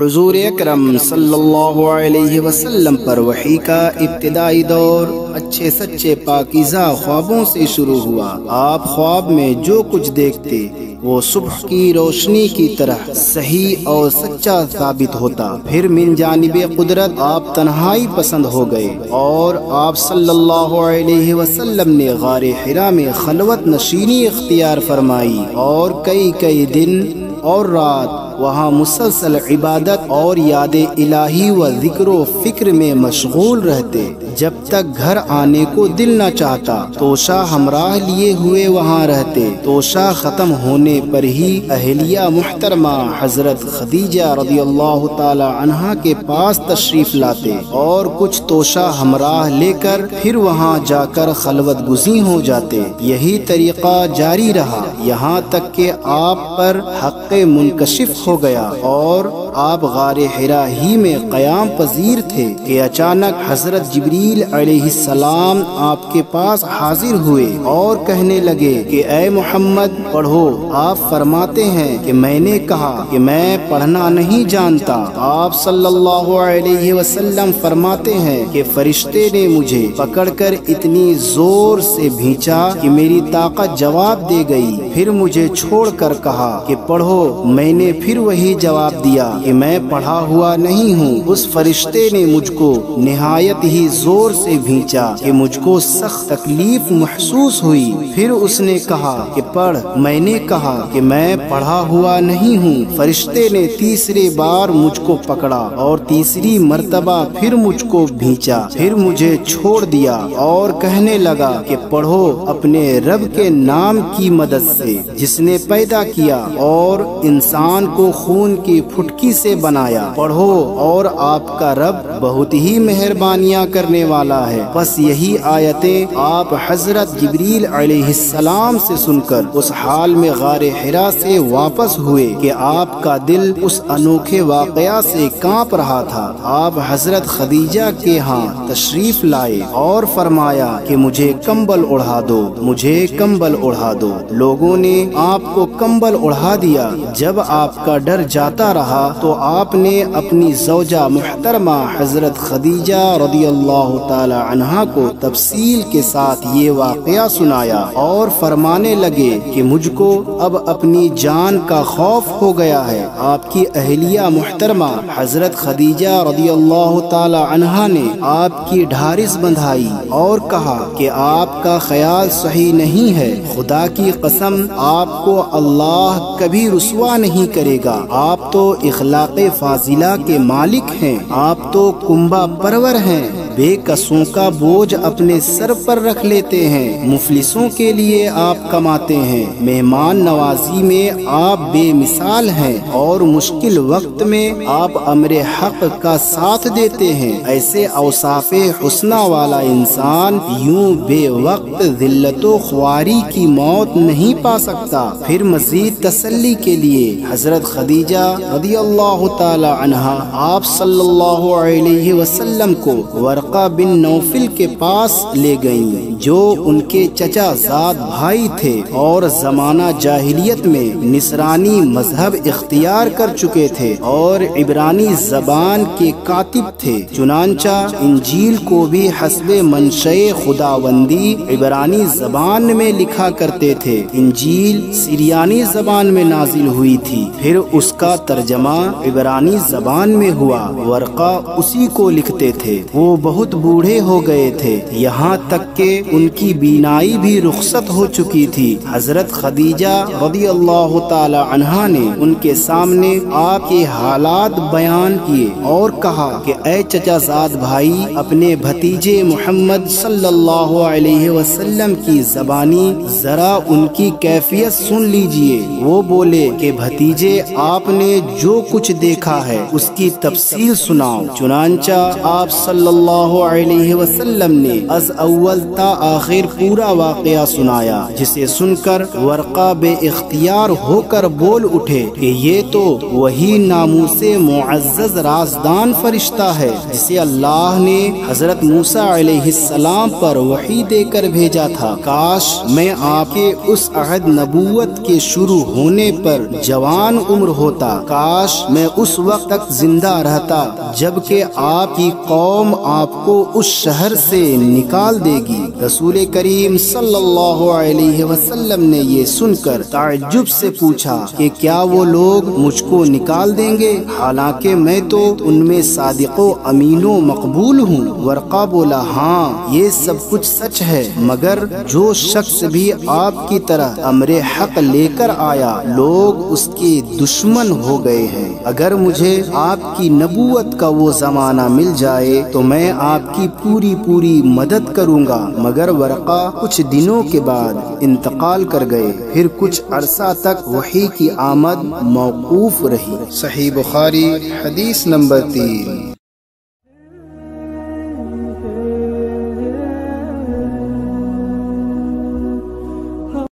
حضور اکرم صلی اللہ علیہ وسلم پر وحی کا ابتدائی دور اچھے سچے پاکیزہ خوابوں سے شروع ہوا۔ آپ خواب میں جو کچھ دیکھتے وہ صبح کی روشنی کی طرح صحیح اور سچا ثابت ہوتا۔ پھر من جانب قدرت آپ تنہائی پسند ہو گئے اور آپ صلی اللہ علیہ وسلم نے غار حرا میں خلوت نشینی اختیار فرمائی اور کئی دن اور رات وہاں مسلسل عبادت اور یاد الہی و ذکر و فکر میں مشغول رہتے، جب تک گھر آنے کو دل نہ چاہتا۔ توشہ ہمراہ لیے ہوئے وہاں رہتے۔ توشہ ختم ہونے پر ہی اہلیہ محترمہ حضرت خدیجہ رضی اللہ تعالی عنہا کے پاس تشریف لاتے اور کچھ توشہ ہمراہ لے کر پھر وہاں جا کر خلوت گزین ہو جاتے۔ یہی طریقہ جاری رہا یہاں تک کہ آپ پر حق منکشف ہو گیا اور آپ غار حرا ہی میں قیام پذیر تھے کہ اچانک حضرت جبریل علیہ السلام آپ کے پاس حاضر ہوئے اور کہنے لگے کہ اے محمد پڑھو۔ آپ فرماتے ہیں کہ میں نے کہا کہ میں پڑھنا نہیں جانتا۔ آپ صلی اللہ علیہ وسلم فرماتے ہیں کہ فرشتے نے مجھے پکڑ کر اتنی زور سے بھینچا کہ میری طاقت جواب دے گئی۔ پھر مجھے چھوڑ کر کہا کہ پڑھو۔ میں نے پھر وہی جواب دیا کہ میں پڑھا ہوا نہیں ہوں۔ اس فرشتے نے مجھ کو نہایت ہی زور سے بھینچا کہ مجھ کو سخت تکلیف محسوس ہوئی۔ پھر اس نے کہا کہ پڑھ۔ میں نے کہا کہ میں پڑھا ہوا نہیں ہوں۔ فرشتے نے تیسری بار مجھ کو پکڑا اور تیسری مرتبہ پھر مجھ کو بھینچا۔ پھر مجھے چھوڑ دیا اور کہنے لگا کہ پڑھو اپنے رب کے نام کی مدد سے جس نے پیدا کیا اور انسان کو خون کی پھٹکی سے بنایا۔ پڑھو اور آپ کا رب بہت ہی مہربانیاں کرنے والا ہے۔ بس یہی آیتیں آپ حضرت جبریل علیہ السلام سے سن کر اس حال میں غار حرا سے واپس ہوئے کہ آپ کا دل اس انوکھے واقعہ سے کانپ رہا تھا۔ آپ حضرت خدیجہ کے ہاں تشریف لائے اور فرمایا کہ مجھے کمبل اڑھا دو، مجھے کمبل اڑھا دو۔ لوگوں نے آپ کو کمبل اڑھا دیا۔ جب آپ کا ڈر جاتا رہا تو آپ نے اپنی زوجہ محترمہ حضرت خدیجہ رضی اللہ تعالی عنہا کو تفصیل کے ساتھ یہ واقعہ سنایا اور فرمانے لگے کہ مجھ کو اب اپنی جان کا خوف ہو گیا ہے۔ آپ کی اہلیہ محترمہ حضرت خدیجہ رضی اللہ تعالی عنہا نے آپ کی ڈھارس بندھائی اور کہا کہ آپ کا خیال صحیح نہیں ہے، خدا کی قسم آپ کو اللہ کبھی رسوا نہیں کرے گا۔ آپ تو اخلاق فاضلہ کے مالک ہیں، آپ تو کنبہ پرور ہیں، بے قصوں کا بوجھ اپنے سر پر رکھ لیتے ہیں، مفلسوں کے لیے آپ کماتے ہیں، مہمان نوازی میں آپ بے مثال ہیں اور مشکل وقت میں آپ امر حق کا ساتھ دیتے ہیں۔ ایسے اوصاف حسنہ والا انسان یوں بے وقت ذلت و خواری کی موت نہیں پا سکتا۔ پھر مزید تسلی کے لیے حضرت خدیجہ رضی اللہ تعالی عنہا آپ صلی اللہ علیہ وسلم کو ورقہ بن نوفل کے پاس لے گئیں جو ان کے چچا زاد بھائی تھے اور زمانہ جاہلیت میں نصرانی مذہب اختیار کر چکے تھے اور عبرانی زبان کے کاتب تھے۔ چنانچہ انجیل کو بھی حسب منشأ خداوندی عبرانی زبان میں لکھا کرتے تھے۔ انجیل سریانی زبان میں نازل ہوئی تھی، پھر اس کا ترجمہ عبرانی زبان میں ہوا۔ ورقہ اسی کو لکھتے تھے۔ وہ بہت بوڑھے ہو گئے تھے، یہاں تک کہ ان کی بینائی بھی رخصت ہو چکی تھی۔ حضرت خدیجہ رضی اللہ تعالی عنہا نے ان کے سامنے آپ کے حالات بیان کیے اور کہا کہ اے چچا زاد بھائی، اپنے بھتیجے محمد صلی اللہ علیہ وسلم کی زبانی ذرا ان کی کیفیت سن لیجئے۔ وہ بولے کہ بھتیجے آپ نے جو کچھ دیکھا ہے اس کی تفصیل سناؤ۔ چنانچہ آپ صلی اللہ اللہ علیہ وسلم نے از اول تا آخر پورا واقعہ سنایا، جسے سن کر ورقہ بے اختیار ہو کر بول اٹھے کہ یہ تو وہی ناموس معزز رازدان فرشتہ ہے جسے اللہ نے حضرت موسیٰ علیہ السلام پر وحی دے کر بھیجا تھا۔ کاش میں آپ کے اس عہد نبوت کے شروع ہونے پر جوان عمر ہوتا، کاش میں اس وقت تک زندہ رہتا جبکہ آپ کی قوم آپ کو اس شہر سے نکال دے گی۔ رسول کریم صلی اللہ علیہ وسلم نے یہ سن کر تعجب سے پوچھا کہ کیا وہ لوگ مجھ کو نکال دیں گے، حالانکہ میں تو ان میں صادق و امین و مقبول ہوں؟ ورقہ بولا، ہاں یہ سب کچھ سچ ہے، مگر جو شخص بھی آپ کی طرح امر حق لے کر آیا لوگ اس کے دشمن ہو گئے ہیں۔ اگر مجھے آپ کی نبوت کا وہ زمانہ مل جائے تو میں آپ کی پوری مدد کروں گا۔ مگر ورقہ کچھ دنوں کے بعد انتقال کر گئے، پھر کچھ عرصہ تک وحی کی آمد موقوف رہی۔ صحیح بخاری حدیث نمبر 3۔